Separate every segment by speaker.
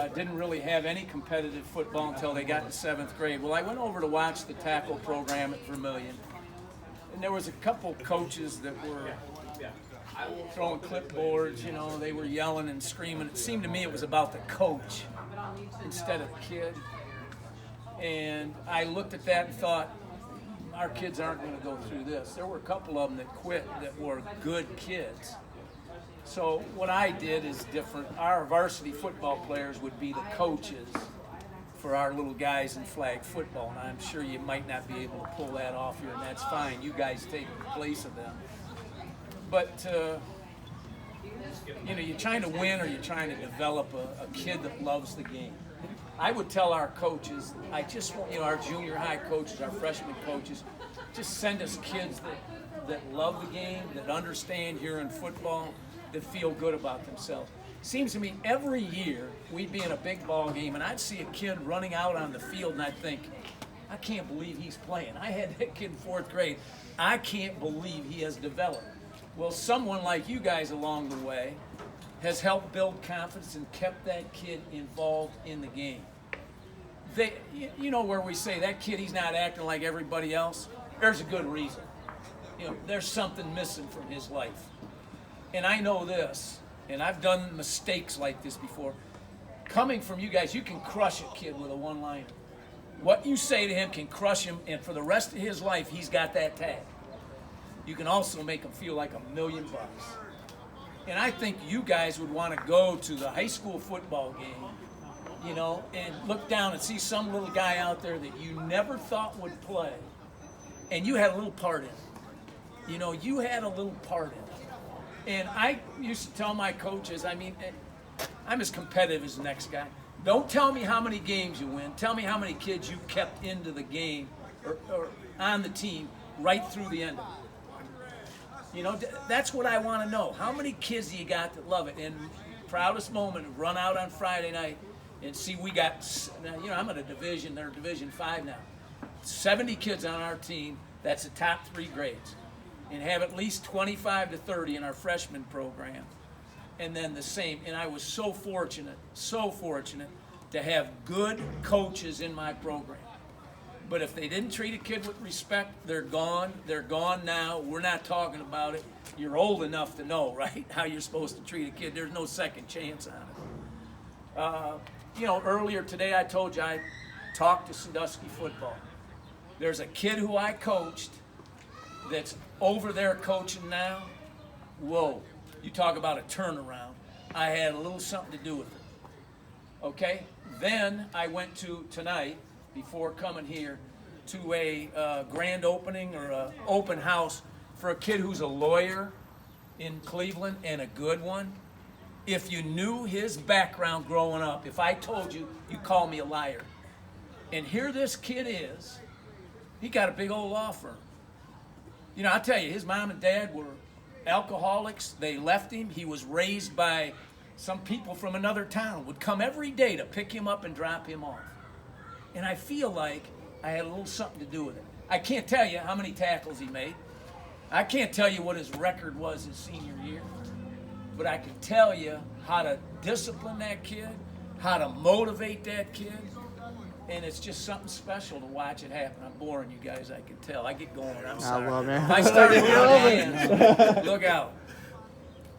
Speaker 1: didn't really have any competitive football until they got to 7th grade. Well, I went over to watch the tackle program at Vermillion, and there was a couple coaches that were throwing clipboards, you know, they were yelling and screaming. It seemed to me it was about the coach instead of the kid. And I looked at that and thought, our kids aren't going to go through this. There were a couple of them that quit that were good kids. So what I did is different. Our varsity football players would be the coaches for our little guys in flag football. And I'm sure you might not be able to pull that off here, and that's fine. You guys take the place of them. But, you know, you're trying to win or you're trying to develop a kid that loves the game. I would tell our coaches, I just want, you know, our junior high coaches, our freshman coaches, just send us kids that love the game, that understand here in football, that feel good about themselves. Seems to me every year we'd be in a big ball game and I'd see a kid running out on the field and I'd think, I can't believe he's playing. I had that kid in 4th grade. I can't believe he has developed. Well, someone like you guys along the way has helped build confidence and kept that kid involved in the game. You know where we say that kid, he's not acting like everybody else? There's a good reason. You know, there's something missing from his life. And I know this, and I've done mistakes like this before. Coming from you guys, you can crush a kid with a one-liner. What you say to him can crush him, and for the rest of his life, he's got that tag. You can also make him feel like $1 million. And I think you guys would want to go to the high school football game, you know, and look down and see some little guy out there that you never thought would play, and you had a little part in it. You know, you had a little part in it. And I used to tell my coaches, I mean, I'm as competitive as the next guy. Don't tell me how many games you win. Tell me how many kids you kept into the game or on the team right through the end of it. You know, that's what I want to know. How many kids do you got that love it? And proudest moment, run out on Friday night and see we got, you know, I'm at a division, they're Division 5 now. 70 kids on our team, that's the top 3 grades. And have at least 25 to 30 in our freshman program. And then the same. And I was so fortunate to have good coaches in my program. But if they didn't treat a kid with respect, they're gone. They're gone now. We're not talking about it. You're old enough to know, right, how you're supposed to treat a kid. There's no second chance on it. You know, earlier today I told you I talked to Sandusky football. There's a kid who I coached that's over there coaching now. Whoa, you talk about a turnaround. I had a little something to do with it. Okay, then I went to tonight, before coming here, to a grand opening or an open house for a kid who's a lawyer in Cleveland, and a good one. If you knew his background growing up, if I told you, you'd call me a liar. And here this kid is, he got a big old law firm. You know, I'll tell you, his mom and dad were alcoholics. They left him. He was raised by some people from another town, would come every day to pick him up and drop him off. And I feel like I had a little something to do with it. I can't tell you how many tackles he made. I can't tell you what his record was his senior year. But I can tell you how to discipline that kid, how to motivate that kid. And it's just something special to watch it happen. I'm boring you guys, I can tell. I get going. I'm sorry.
Speaker 2: Well, man.
Speaker 1: If I start with your hands, look out.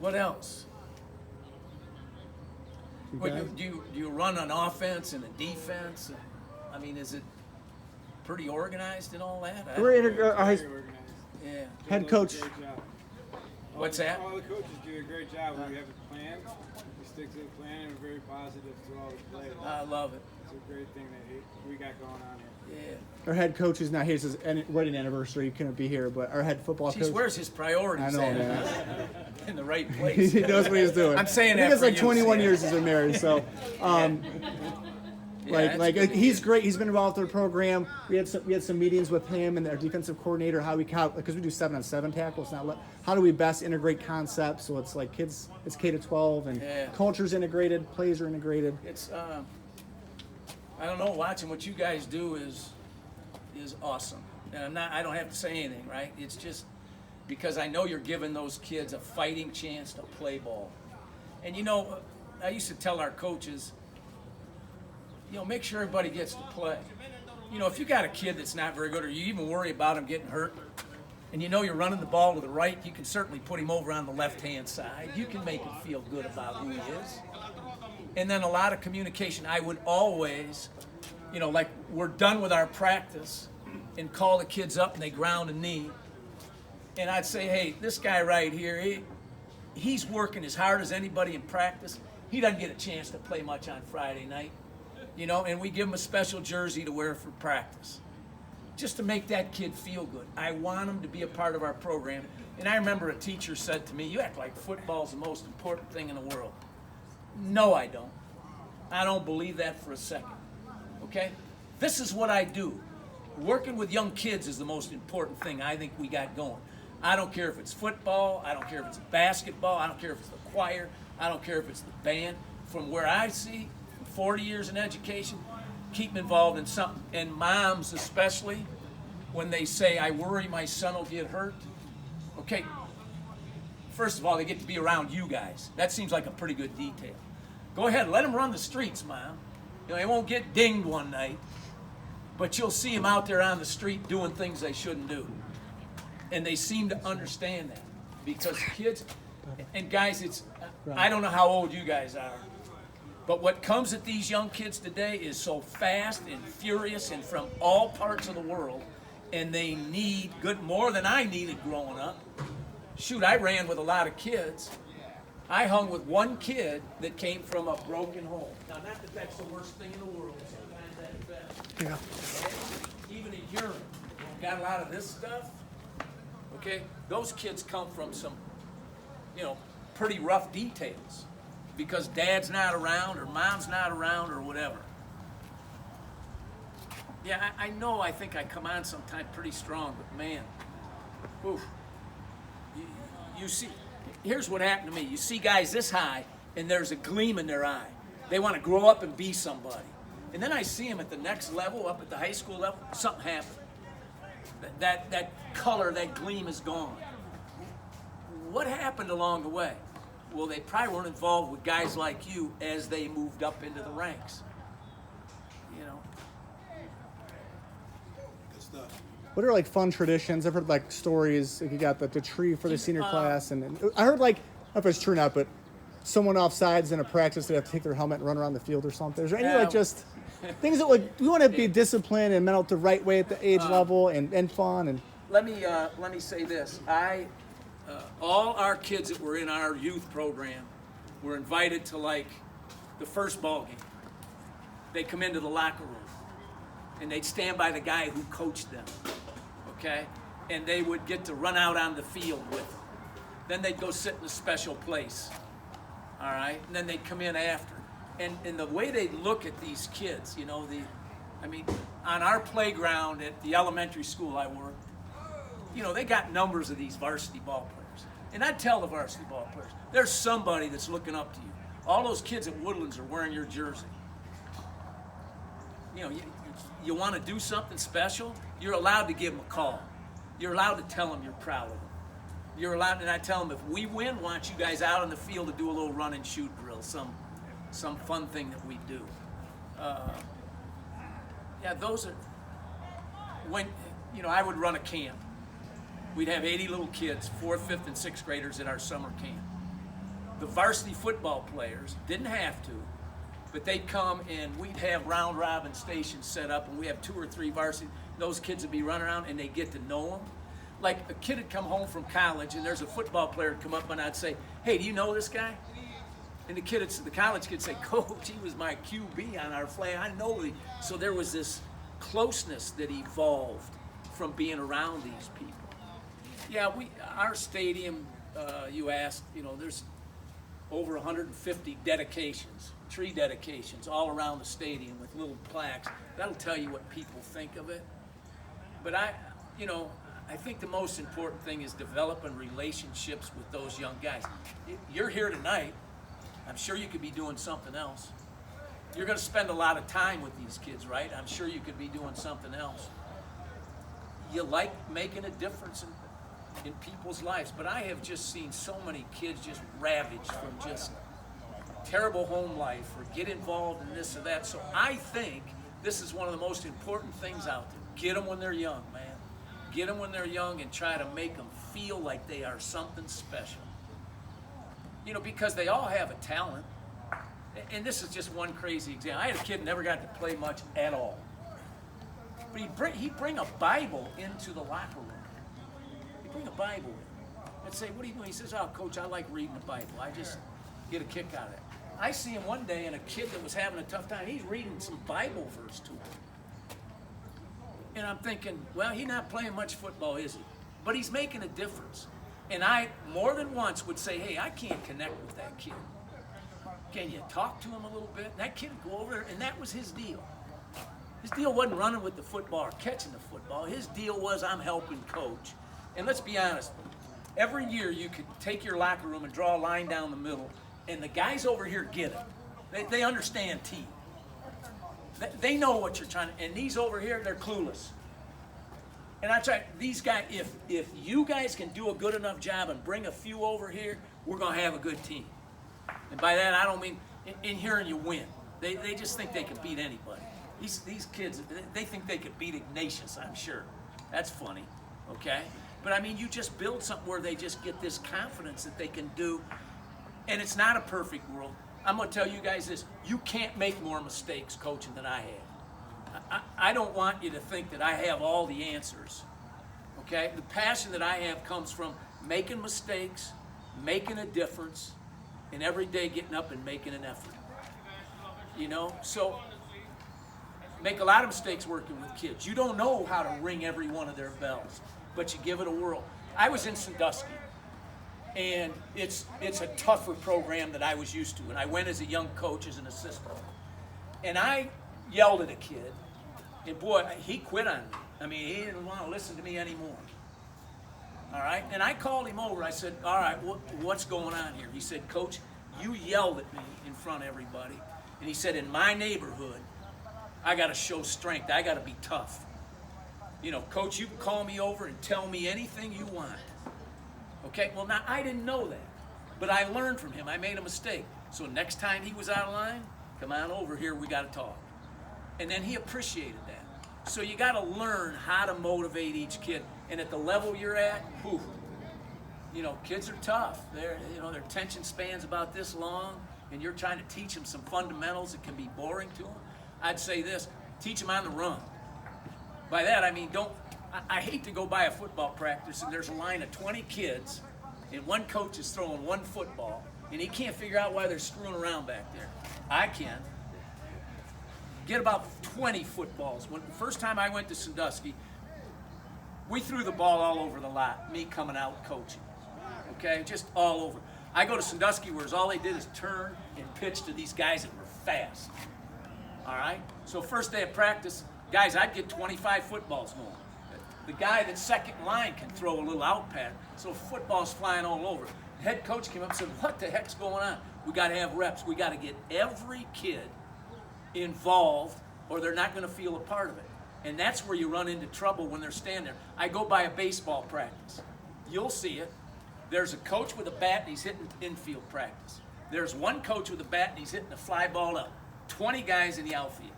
Speaker 1: What else? Do you run an offense and a defense? I mean, is it pretty organized and all that?
Speaker 3: Very organized.
Speaker 1: Yeah.
Speaker 3: Head coach.
Speaker 1: What's that?
Speaker 4: All the coaches do a great job. We have a plan. We stick to the plan, and we're very positive to all the players.
Speaker 1: I love it.
Speaker 4: It's a great thing that we got going on here.
Speaker 1: Yeah.
Speaker 3: Our head coach is not here. It's his wedding anniversary. He couldn't be here, but our head football
Speaker 1: Jeez,
Speaker 3: coach.
Speaker 1: where's his priorities
Speaker 3: I know,
Speaker 1: at?
Speaker 3: man.
Speaker 1: In the right place.
Speaker 3: He knows what he's doing.
Speaker 1: I'm saying
Speaker 3: I
Speaker 1: that
Speaker 3: think it's
Speaker 1: for
Speaker 3: like
Speaker 1: you,
Speaker 3: 21
Speaker 1: Sam.
Speaker 3: years he's been married, so.
Speaker 1: Yeah,
Speaker 3: He's great. He's been involved in the program. We had some meetings with him and our defensive coordinator. Because we do 7-on-7 tackles now. How do we best integrate concepts? So it's like kids. It's K to 12 and culture's integrated, plays are integrated.
Speaker 1: It's I don't know. Watching what you guys do is awesome. And I don't have to say anything, right? It's just because I know you're giving those kids a fighting chance to play ball. And you know, I used to tell our coaches, make sure everybody gets to play. If you got a kid that's not very good, or you even worry about him getting hurt, and you're running the ball to the right, you can certainly put him over on the left-hand side. You can make him feel good about who he is. And then a lot of communication. I would always, like we're done with our practice, and call the kids up and they ground a knee. And I'd say, hey, this guy right here, he's working as hard as anybody in practice. He doesn't get a chance to play much on Friday night. And we give him a special jersey to wear for practice, just to make that kid feel good. I want him to be a part of our program. And I remember a teacher said to me, you act like football's the most important thing in the world. No, I don't. I don't believe that for a second, okay? This is what I do. Working with young kids is the most important thing I think we got going. I don't care if it's football, I don't care if it's basketball, I don't care if it's the choir, I don't care if it's the band. From where I see, 40 years in education, keep them involved in something. And moms especially, when they say, I worry my son will get hurt. Okay, first of all, they get to be around you guys. That seems like a pretty good detail. Go ahead, let them run the streets, Mom. They won't get dinged one night, but you'll see them out there on the street doing things they shouldn't do. And they seem to understand that, because kids, and guys, I don't know how old you guys are, but what comes at these young kids today is so fast and furious and from all parts of the world, and they need more than I needed growing up. Shoot, I ran with a lot of kids. I hung with one kid that came from a broken home. Now, not that that's the worst thing in the world. Sometimes that's better.
Speaker 3: Yeah.
Speaker 1: Okay? Even in Europe, got a lot of this stuff. Okay? Those kids come from some, pretty rough details, because dad's not around or mom's not around or whatever. Yeah, I know I think I come on sometimes pretty strong, but man, oof. You see, here's what happened to me. You see guys this high, and there's a gleam in their eye. They want to grow up and be somebody. And then I see them at the next level, up at the high school level, something happened. That color, that gleam is gone. What happened along the way? Well, they probably weren't involved with guys like you as they moved up into the ranks.
Speaker 4: Good stuff.
Speaker 3: What are fun traditions? I've heard stories. You got the tree for the senior class, and I heard I don't know if it's true or not, but someone offsides in a practice, they have to take their helmet and run around the field or something. Is there any just things that we want to be disciplined and mental the right way at the age level and fun and.
Speaker 1: Let me say this. All our kids that were in our youth program were invited to the first ball game. They come into the locker room and they'd stand by the guy who coached them, okay? And they would get to run out on the field with them. Then they'd go sit in a special place, all right? And then they'd come in after. And the way they look at these kids, on our playground at the elementary school I worked, they got numbers of these varsity ball players. And I'd tell the varsity ball players, there's somebody that's looking up to you. All those kids at Woodlands are wearing your jersey. You want to do something special, you're allowed to give them a call. You're allowed to tell them you're proud of them. You're allowed, and I tell them, if we win, I want you guys out on the field to do a little run and shoot drill, some fun thing that we do. Those are, when, I would run a camp. We'd have 80 little kids, 4th, 5th, and 6th graders at our summer camp. The varsity football players didn't have to, but they'd come and we'd have round robin stations set up, and we have 2 or 3 varsity. Those kids would be running around and they get to know them. Like a kid would come home from college and there's a football player would come up and I'd say, hey, do you know this guy? And the college kid would say, Coach, he was my QB on our flag. I know he. So there was this closeness that evolved from being around these people. Yeah, our stadium, you asked, there's over 150 dedications, tree dedications all around the stadium with little plaques. That'll tell you what people think of it. But I think the most important thing is developing relationships with those young guys. You're here tonight. I'm sure you could be doing something else. You're going to spend a lot of time with these kids, right? I'm sure you could be doing something else. You like making a difference in people's lives, but I have just seen so many kids just ravaged from just terrible home life or get involved in this or that. So I think this is one of the most important things out there. Get them when they're young, man. Get them when they're young and try to make them feel like they are something special. You know, because they all have a talent. And this is just one crazy example. I had a kid who never got to play much at all. But he'd bring a Bible into the locker room. He'd bring a Bible in. I'd say, what are you doing? He says, oh, Coach, I like reading the Bible. I just get a kick out of it. I see him one day, and a kid that was having a tough time, he's reading some Bible verse to him. And I'm thinking, well, he's not playing much football, is he? But he's making a difference. And I, more than once, would say, hey, I can't connect with that kid. Can you talk to him a little bit? And that kid would go over there, and that was his deal. His deal wasn't running with the football or catching the football. His deal was, I'm helping coach. And let's be honest, every year you could take your locker room and draw a line down the middle, and the guys over here get it. They understand team. They know what you're trying to, and these over here, they're clueless. And I try, these guys, if you guys can do a good enough job and bring a few over here, we're going to have a good team. And by that, I don't mean in hearing you win. They just think they can beat anybody. These kids, they think they could beat Ignatius, I'm sure. That's funny, okay? But I mean, you just build something where they just get this confidence that they can do, and it's not a perfect world. I'm going to tell you guys this. You can't make more mistakes coaching than I have. I don't want you to think that I have all the answers, okay? The passion that I have comes from making mistakes, making a difference, and every day getting up and making an effort. You know, so make a lot of mistakes working with kids. You don't know how to ring every one of their bells, but you give it a whirl. I was in Sandusky, and it's a tougher program that I was used to. And I went as a young coach, as an assistant. And I yelled at a kid, and boy, he quit on me. I mean, he didn't want to listen to me anymore. All right? And I called him over. I said, all right, what's going on here? He said, Coach, you yelled at me in front of everybody. And he said, in my neighborhood, I got to show strength. I got to be tough. You know, Coach, you can call me over and tell me anything you want. Okay? Well, now, I didn't know that. But I learned from him. I made a mistake. So next time he was out of line, come on over here. We got to talk. And then he appreciated that. So you got to learn how to motivate each kid. And at the level you're at, whew, you know, kids are tough. Their attention span's about this long, and you're trying to teach them some fundamentals that can be boring to them. I'd say this, teach them on the run. By that, I mean, I hate to go by a football practice and there's a line of 20 kids and one coach is throwing one football and he can't figure out why they're screwing around back there. I can. Get about 20 footballs. When the first time I went to Sandusky, we threw the ball all over the lot, me coming out coaching. Okay, just all over. I go to Sandusky where all they did is turn and pitch to these guys that were fast. All right? So first day of practice, guys, I'd get 25 footballs going. The guy that's second in line can throw a little out pad, so football's flying all over. The head coach came up and said, what the heck's going on? We got to have reps. We got to get every kid involved or they're not going to feel a part of it. And that's where you run into trouble when they're standing there. I go by a baseball practice. You'll see it. There's a coach with a bat and he's hitting infield practice. There's one coach with a bat and he's hitting a fly ball up. 20 guys in the outfield.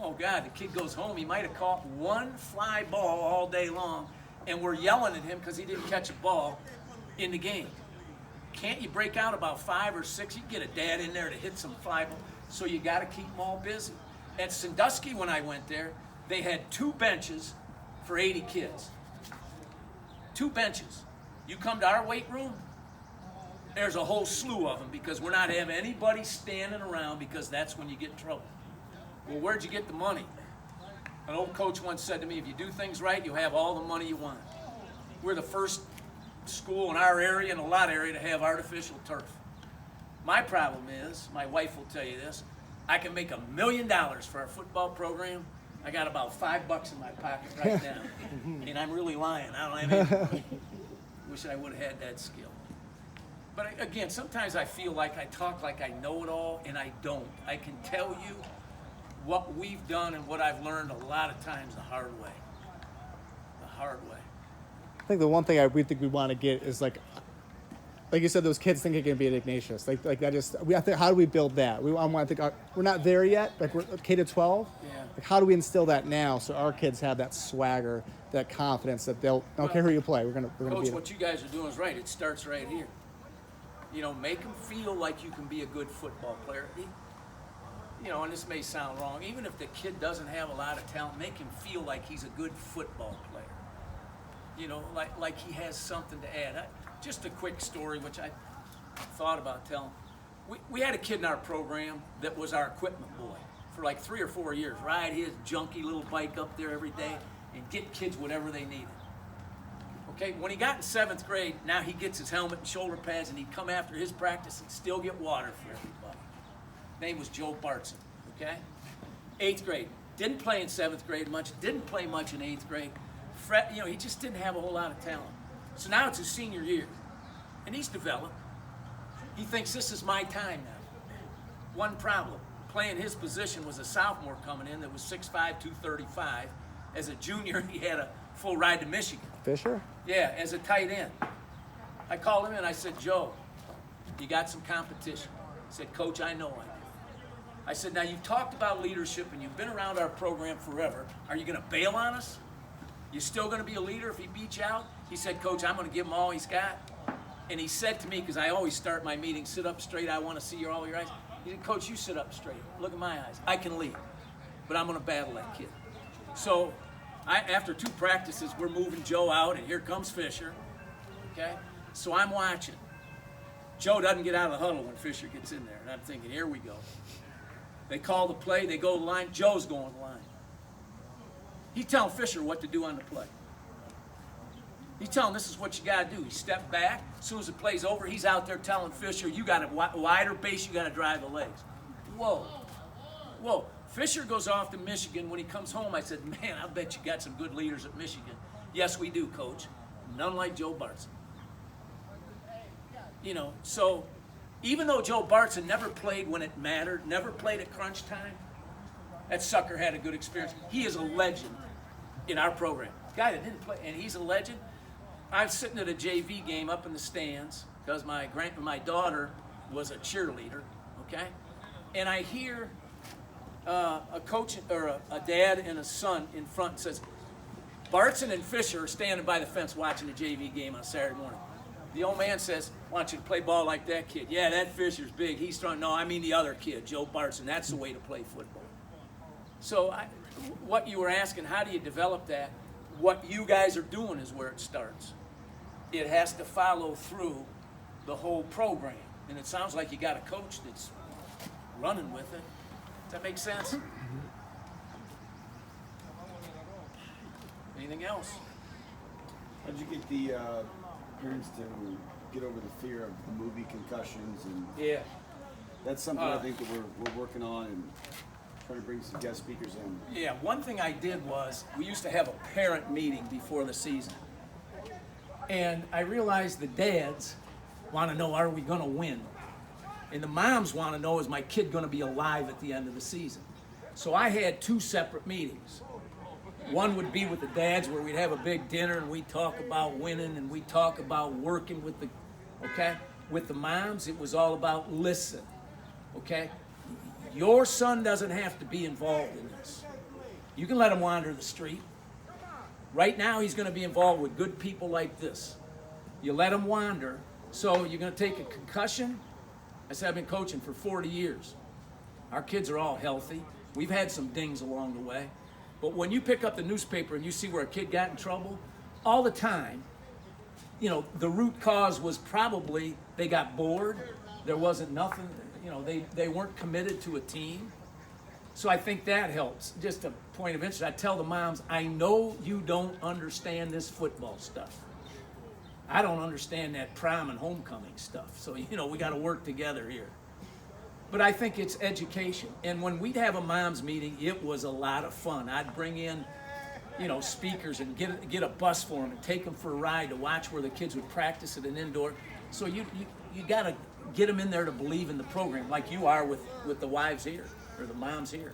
Speaker 1: Oh God, the kid goes home. He might have caught one fly ball all day long, and we're yelling at him because he didn't catch a ball in the game. Can't you break out about 5 or 6? You can get a dad in there to hit some fly ball. So you got to keep them all busy. At Sandusky, when I went there, they had 2 benches for 80 kids. 2 benches. You come to our weight room, there's a whole slew of them because we're not having anybody standing around because that's when you get in trouble. Well, where'd you get the money? An old coach once said to me, if you do things right, you'll have all the money you want. We're the first school in our area and a lot area to have artificial turf. My problem is, my wife will tell you this, I can make $1 million for our football program. I got about $5 in my pocket right now. And I'm really lying. I don't have any money. Wish I would have had that skill. But again, sometimes I feel like I talk like I know it all, and I don't. I can tell you what we've done and what I've learned a lot of times the hard way. The hard way.
Speaker 3: I think the one thing we think we want to get is like, like you said, those kids think it can be at Ignatius. Like that just, I think, how do we build that? I think we're not there yet. Like we're K to 12.
Speaker 1: Yeah.
Speaker 3: Like how do we instill that now so our kids have that swagger, that confidence that don't care who you play. We're gonna
Speaker 1: Coach,
Speaker 3: beat them.
Speaker 1: what you guys are doing is right. It starts right here. You know, make them feel like you can be a good football player. You know, and this may sound wrong. Even if the kid doesn't have a lot of talent, make him feel like he's a good football player. You know, like he has something to add. Just a quick story, which I thought about telling. We had a kid in our program that was our equipment boy for like 3 or 4 years. Ride his junky little bike up there every day and get kids whatever they needed. Okay, when he got in 7th grade, now he gets his helmet and shoulder pads, and he'd come after his practice and still get water for everybody. Name was Joe Bartson, okay? 8th grade, didn't play in 7th grade much, didn't play much in 8th grade. You know, he just didn't have a whole lot of talent. So now it's his senior year, and he's developed. He thinks this is my time now. One problem, playing his position was a sophomore coming in that was 6'5", 235. As a junior, he had a full ride to Michigan.
Speaker 3: Fisher?
Speaker 1: Yeah, as a tight end. I called him in, I said, Joe, you got some competition. He said, Coach, I know I do. I said, now you've talked about leadership and you've been around our program forever. Are you going to bail on us? You still going to be a leader if he beats you out? He said, Coach, I'm going to give him all he's got. And he said to me, because I always start my meeting, sit up straight, I want to see all your eyes. He said, Coach, you sit up straight. Look at my eyes. I can lead, but I'm going to battle that kid. So after 2 practices, we're moving Joe out, and here comes Fisher. Okay? So I'm watching. Joe doesn't get out of the huddle when Fisher gets in there, and I'm thinking, here we go. They call the play, they go to the line, Joe's going to the line. He's telling Fisher what to do on the play. He's telling him this is what you got to do. He stepped back. As soon as the play's over, he's out there telling Fisher, you got a wider base, you got to drive the legs. Whoa. Whoa. Fisher goes off to Michigan. When he comes home, I said, man, I bet you got some good leaders at Michigan. Yes, we do, Coach. None like Joe Bartson. You know, so even though Joe Bartson never played when it mattered, never played at crunch time, that sucker had a good experience. He is a legend in our program. Guy that didn't play, and he's a legend. I'm sitting at a JV game up in the stands because my daughter was a cheerleader, okay? And I hear a coach or a dad and a son in front and says, Bartson and Fisher are standing by the fence watching the JV game on a Saturday morning. The old man says, why don't you play ball like that kid? Yeah, that Fisher's big. He's strong. No, I mean the other kid, Joe Bartson. That's the way to play football. So what you were asking, how do you develop that? What you guys are doing is where it starts. It has to follow through the whole program. And it sounds like you got a coach that's running with it. Does that make sense? Anything else?
Speaker 2: How'd you get the parents to get over the fear of movie concussions? And
Speaker 1: Yeah.
Speaker 2: that's something I think that we're working on and trying to bring some guest speakers in.
Speaker 1: Yeah, one thing I did was we used to have a parent meeting before the season. And I realized the dads want to know, are we going to win? And the moms want to know, is my kid going to be alive at the end of the season? So I had 2 separate meetings. One would be with the dads where we'd have a big dinner and we'd talk about winning and we'd talk about working with the, okay? With the moms, it was all about listen, okay? Your son doesn't have to be involved in this. You can let him wander the street. Right now, he's going to be involved with good people like this. You let him wander. So you're going to take a concussion. I said, I've been coaching for 40 years. Our kids are all healthy. We've had some dings along the way. But when you pick up the newspaper and you see where a kid got in trouble, all the time, you know, the root cause was probably they got bored. There wasn't nothing, you know, they weren't committed to a team. So I think that helps. Just a point of interest, I tell the moms, I know you don't understand this football stuff. I don't understand that prom and homecoming stuff. So, you know, we got to work together here. But I think it's education. And when we'd have a moms meeting, it was a lot of fun. I'd bring in, you know, speakers and get a bus for them and take them for a ride to watch where the kids would practice at an indoor. So you got to get them in there to believe in the program like you are with the wives here or the moms here.